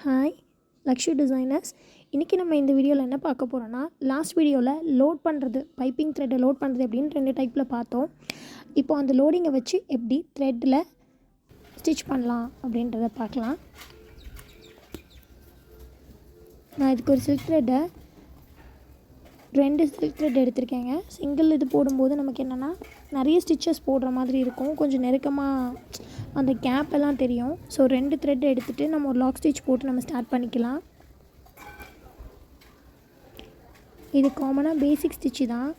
Hi Lakshu designers. இன்றைக்கி நம்ம இந்த வீடியோவில் என்ன பார்க்க போகிறோன்னா, லாஸ்ட் வீடியோவில் லோட் பண்ணுறது, பைப்பிங் த்ரெட்டை லோட் பண்ணுறது எப்படின்னு 2 டைப்பில் பார்த்தோம். இப்போ அந்த லோடிங்கை வச்சு எப்படி த்ரெட்டில் ஸ்டிச் பண்ணலாம் அப்படின்றத பார்க்கலாம். நான் இதுக்கு ஒரு சில்க் த்ரெட்டை 2 சில்க் த்ரெட் எடுத்திருக்கேங்க. சிங்கிள் இது போடும்போது நமக்கு என்னென்னா நிறைய ஸ்டிச்சஸ் போடுற மாதிரி இருக்கும், கொஞ்சம் நெருக்கமாக அந்த கேப் எல்லாம் தெரியும். ஸோ 2 த்ரெட் எடுத்துகிட்டு நம்ம ஒரு லாக் ஸ்டிச் போட்டு நம்ம ஸ்டார்ட் பண்ணிக்கலாம். இது காமனாக பேசிக் ஸ்டிச்சு தான்.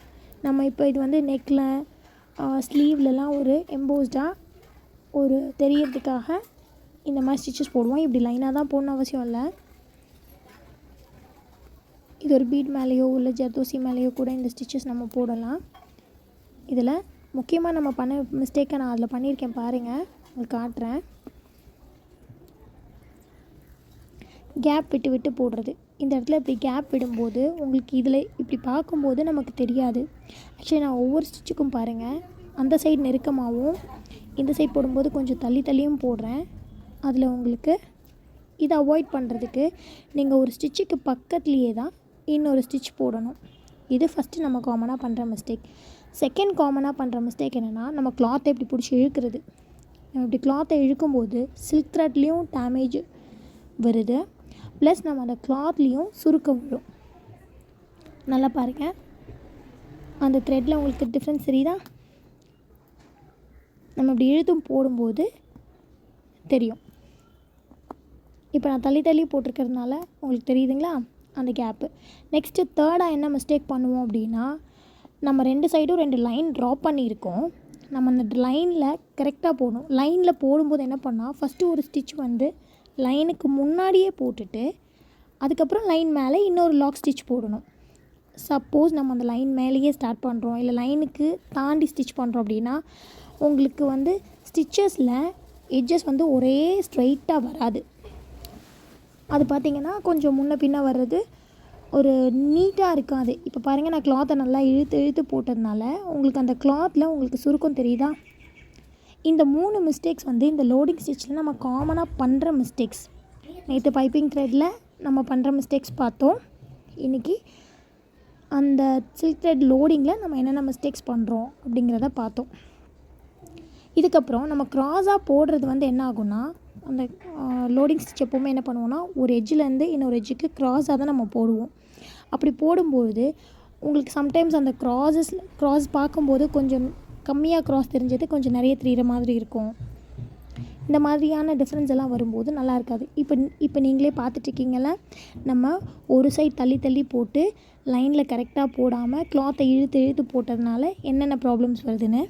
நம்ம இப்போ இது வந்து நெக்கில் ஸ்லீவ்லலாம் ஒரு எம்போஸ்டாக ஒரு தெரியறதுக்காக இந்த மாதிரி ஸ்டிச்சஸ் போடுவோம். இப்படி லைனாக தான் போடணும் அவசியம் இல்லை. இது ஒரு பீட் மேலேயோ இல்லை ஜர்தோசி மேலேயோ கூட இந்த ஸ்டிச்சஸ் நம்ம போடலாம். இதில் முக்கியமாக நம்ம பண்ண மிஸ்டேக்கை நான் அதில் பண்ணியிருக்கேன் பாருங்கள், உங்களுக்கு காட்டுறேன். கேப் விட்டு விட்டு போடுறது. இந்த இடத்துல இப்படி கேப் விடும்போது உங்களுக்கு இதில் இப்படி பார்க்கும்போது நமக்கு தெரியாது. ஆக்சுவலி நான் ஒவ்வொரு ஸ்டிச்சுக்கும் பாருங்கள், அந்த சைடு நெருக்கமாகவும் இந்த சைடு போடும்போது கொஞ்சம் தள்ளி தள்ளியும் போடுறேன். அதில் உங்களுக்கு இதை அவாய்ட் பண்ணுறதுக்கு நீங்கள் ஒரு ஸ்டிச்சுக்கு பக்கத்துலேயே தான் இன்னொரு ஸ்டிச் போடணும். இது ஃபஸ்ட்டு நம்ம காமனாக பண்ணுற மிஸ்டேக். செகண்ட் காமனாக பண்ணுற மிஸ்டேக் என்னென்னா, நம்ம கிளாத்தை இப்படி பிடிச்சி இழுக்கிறது. நம்ம இப்படி கிளாத்தை இழுக்கும்போது சில்க் த்ரெட்லேயும் டேமேஜ் வருது, ப்ளஸ் நம்ம அந்த கிளாத்லேயும் சுருக்கம் வரும். நல்லா பாருங்கள், அந்த த்ரெட்டில் உங்களுக்கு டிஃப்ரென்ஸ் தெரியுதா? நம்ம இப்படி இழுத்தும் போடும்போது தெரியும். இப்போ நான் தள்ளி தள்ளி போட்டிருக்கிறதுனால உங்களுக்கு தெரியுதுங்களா அந்த கேப்பு. நெக்ஸ்ட்டு தேர்டாக என்ன மிஸ்டேக் பண்ணுவோம் அப்படின்னா, நம்ம 2 சைடும் 2 லைன் ட்ராப் பண்ணியிருக்கோம். நம்ம அந்த லைனில் கரெக்டாக போடணும். லைனில் போடும்போது என்ன பண்ணால், ஃபஸ்ட்டு ஒரு ஸ்டிச் வந்து லைனுக்கு முன்னாடியே போட்டுட்டு அதுக்கப்புறம் லைன் மேலே இன்னொரு லாக் ஸ்டிச் போடணும். சப்போஸ் நம்ம அந்த லைன் மேலேயே ஸ்டார்ட் பண்ணுறோம், இல்லை லைனுக்கு தாண்டி ஸ்டிச் பண்ணுறோம் அப்படின்னா உங்களுக்கு வந்து ஸ்டிச்சஸில் எட்ஜஸ் வந்து ஒரே ஸ்ட்ரைட்டாக வராது. அது பார்த்திங்கன்னா கொஞ்சம் முன்ன பின்ன வர்றது ஒரு நீட்டாக இருக்காது. இப்போ பாருங்கள், நான் கிளாத்தை நல்லா இழுத்து போட்டதுனால உங்களுக்கு அந்த கிளாத்தில் உங்களுக்கு சுருக்கம் தெரியுதா? இந்த 3 மிஸ்டேக்ஸ் வந்து இந்த லோடிங் ஸ்டிச்சில் நம்ம காமனாக பண்ணுற மிஸ்டேக்ஸ். நேற்று பைப்பிங் த்ரெட்டில் நம்ம பண்ணுற மிஸ்டேக்ஸ் பார்த்தோம். இன்றைக்கி அந்த சில்க் த்ரெட் லோடிங்கில் நம்ம என்னென்ன மிஸ்டேக்ஸ் பண்ணுறோம் அப்படிங்கிறத பார்த்தோம். இதுக்கப்புறம் நம்ம க்ராஸாக போடுறது வந்து என்ன ஆகும்னா, அந்த லோடிங் ஸ்டிச் எப்போவுமே என்ன பண்ணுவோன்னா, ஒரு எட்ஜிலேருந்து இன்னொரு எட்ஜுக்கு க்ராஸாக தான் நம்ம போடுவோம். அப்படி போடும்போது உங்களுக்கு சம்டைம்ஸ் அந்த க்ராஸ் பார்க்கும்போது கொஞ்சம் கம்மியாக க்ராஸ் தெரிஞ்சது கொஞ்சம் நிறைய தெரிகிற மாதிரி இருக்கும். இந்த மாதிரியான டிஃப்ரென்ஸ் எல்லாம் வரும்போது நல்லா இருக்காது. இப்போ நீங்களே பார்த்துட்ருக்கீங்கள, நம்ம ஒரு சைடு தள்ளி தள்ளி போட்டு லைனில் கரெக்டாக போடாமல் கிளாத்தை இழுத்து போட்டதுனால என்னென்ன ப்ராப்ளம்ஸ் வருதுன்னு.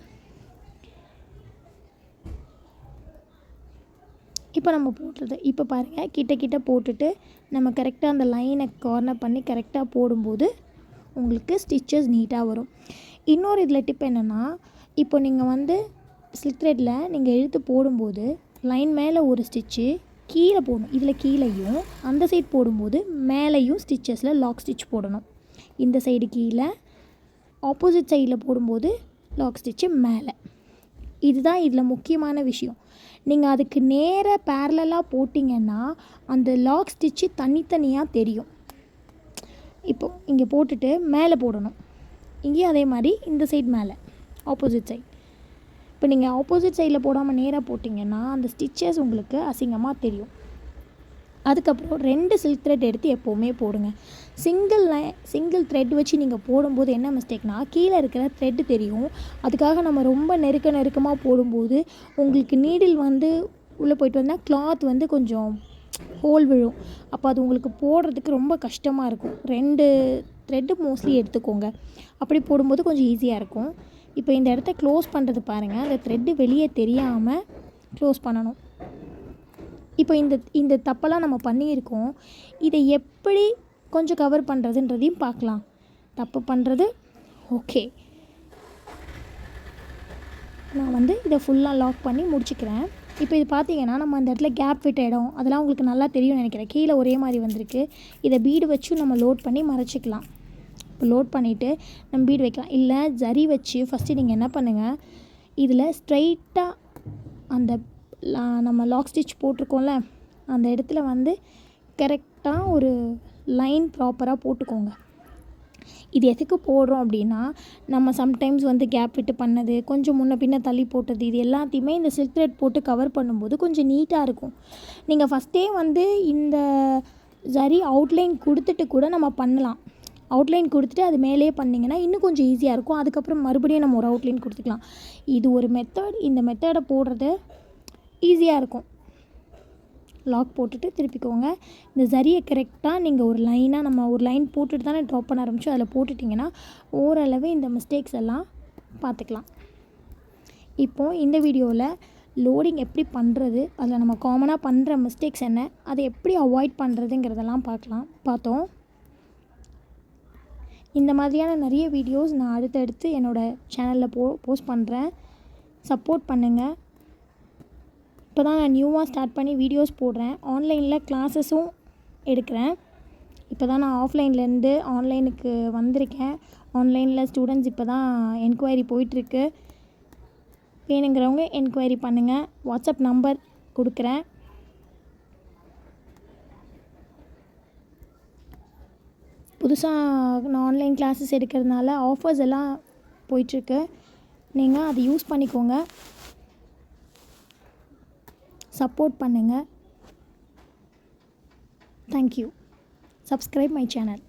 இப்போ நம்ம போடுறது இப்போ பாருங்கள், கிட்ட போட்டுட்டு நம்ம கரெக்டாக அந்த லைனை கார்னர் பண்ணி கரெக்டாக போடும்போது உங்களுக்கு ஸ்டிச்சஸ் நீட்டாக வரும். இன்னொரு இதில் டிப் என்னென்னா, இப்போ நீங்கள் வந்து சில்க் த்ரெட்டில் நீங்கள் இழுத்து போடும்போது லைன் மேலே ஒரு ஸ்டிச்சு கீழே போடணும். இதில் கீழேயும் அந்த சைடு போடும்போது மேலேயும் ஸ்டிச்சஸில் லாக் ஸ்டிச் போடணும். இந்த சைடு கீழே, ஆப்போசிட் சைடில் போடும்போது லாக் ஸ்டிச்சு மேலே. இதுதான் இதில் முக்கியமான விஷயம். நீங்கள் அதுக்கு நேராக பேரலாக போட்டிங்கன்னா அந்த லாக் ஸ்டிச்சு தனித்தனியாக தெரியும். இப்போது இங்கே போட்டுட்டு மேலே போடணும், இங்கேயும் அதே மாதிரி இந்த சைடு மேலே ஆப்போசிட் சைடு. இப்போ நீங்கள் ஆப்போசிட் சைடில் போடாமல் நேராக போட்டிங்கன்னா அந்த ஸ்டிச்சஸ் உங்களுக்கு அசிங்கமாக தெரியும். அதுக்கப்புறம் 2 சில்க் த்ரெட் எடுத்து எப்போவுமே போடுங்க. சிங்கிள் த்ரெட் வச்சு நீங்கள் போடும்போது என்ன மிஸ்டேக்னா, கீழே இருக்கிற த்ரெட்டு தெரியும். அதுக்காக நம்ம ரொம்ப நெருக்கமாக போடும்போது உங்களுக்கு நீடில் வந்து உள்ளே போய்ட்டு வந்தால் கிளாத் வந்து கொஞ்சம் ஹோல் விழும். அப்போ அது உங்களுக்கு போடுறதுக்கு ரொம்ப கஷ்டமாக இருக்கும். 2 த்ரெட்டு மோஸ்ட்லி எடுத்துக்கோங்க. அப்படி போடும்போது கொஞ்சம் ஈஸியாக இருக்கும். இப்போ இந்த இடத்த க்ளோஸ் பண்ணுறது பாருங்கள், அந்த த்ரெட்டு வெளியே தெரியாமல் க்ளோஸ் பண்ணணும். இப்போ இந்த தப்பெல்லாம் நம்ம பண்ணியிருக்கோம். இதை எப்படி கொஞ்சம் கவர் பண்ணுறதுன்றதையும் பார்க்கலாம். தப்பு பண்ணுறது ஓகே, நான் வந்து இதை ஃபுல்லாக லாக் பண்ணி முடிச்சுக்கிறேன். இப்போ இது பார்த்தீங்கன்னா, நம்ம அந்த இடத்துல கேப் விட்ட இடம் அதெல்லாம் உங்களுக்கு நல்லா தெரியும்னு நினைக்கிறேன். கீழே ஒரே மாதிரி வந்திருக்கு. இதை பீடு வச்சு நம்ம லோட் பண்ணி மறைச்சிக்கலாம். இப்போ லோட் பண்ணிவிட்டு நம்ம பீடு வைக்கலாம். இல்லை ஜரி வச்சு ஃபஸ்ட்டு நீங்கள் என்ன பண்ணுங்கள், இதில் ஸ்ட்ரைட்டாக அந்த நம்ம லாக் ஸ்டிச் போட்டிருக்கோம்ல அந்த இடத்துல வந்து கரெக்டாக ஒரு லைன் ப்ராப்பராக போட்டுக்கோங்க. இது எதுக்கு போடுறோம் அப்படின்னா, நம்ம சம்டைம்ஸ் வந்து கேப் விட்டு பண்ணது, கொஞ்சம் முன்ன பின்ன தள்ளி போட்டது, இது எல்லாத்தையுமே இந்த சில்க் த்ரெட் போட்டு கவர் பண்ணும்போது கொஞ்சம் நீட்டாக இருக்கும். நீங்கள் ஃபஸ்ட்டே வந்து இந்த சரி அவுட்லைன் கொடுத்துட்டு கூட நம்ம பண்ணலாம். அவுட்லைன் கொடுத்துட்டு அது மேலேயே பண்ணிங்கன்னா இன்னும் கொஞ்சம் ஈஸியாக இருக்கும். அதுக்கப்புறம் மறுபடியும் நம்ம ஒரு அவுட்லைன் கொடுத்துக்கலாம். இது ஒரு மெத்தட். இந்த மெத்தடை போடுறது ஈஸியாக இருக்கும். லாக் போட்டுட்டு திருப்பிக்கோங்க. இந்த சரியை கரெக்டாக நீங்கள் ஒரு லைனாக நம்ம ஒரு லைன் போட்டுட்டு தானே ட்ராப் பண்ண ஆரம்பிச்சோம், அதில் போட்டுட்டிங்கன்னா ஓரளவு இந்த மிஸ்டேக்ஸ் எல்லாம் பார்த்துக்கலாம். இப்போது இந்த வீடியோவில் லோடிங் எப்படி பண்ணுறது, அதில் நம்ம காமனாக பண்ணுற மிஸ்டேக்ஸ் என்ன, அதை எப்படி அவாய்ட் பண்ணுறதுங்கிறதெல்லாம் பார்த்தோம். இந்த மாதிரியான நிறைய வீடியோஸ் நான் அடுத்தடுத்து என்னோடய சேனலில் போஸ்ட் பண்ணுறேன். சப்போர்ட் பண்ணுங்கள். இப்போ தான் நான் நியூவாக ஸ்டார்ட் பண்ணி வீடியோஸ் போடுறேன். ஆன்லைனில் கிளாஸஸும் எடுக்கிறேன். இப்போ தான் நான் ஆஃப்லைன்லேருந்து ஆன்லைனுக்கு வந்திருக்கேன். ஆன்லைனில் ஸ்டூடெண்ட்ஸ் இப்போ தான் என்கொயரி போயிட்டுருக்கு. வேணுங்கிறவங்க என்கொயரி பண்ணுங்கள். வாட்ஸ்அப் நம்பர் கொடுக்குறேன். புதுசாக நான் ஆன்லைன் கிளாஸஸ் எடுக்கிறதுனால ஆஃபர்ஸ் எல்லாம் போயிட்டுருக்கு. நீங்கள் அதை யூஸ் பண்ணிக்கோங்க. சப்போர்ட் பண்ணுங்கள். தேங்க்யூ. Subscribe my channel.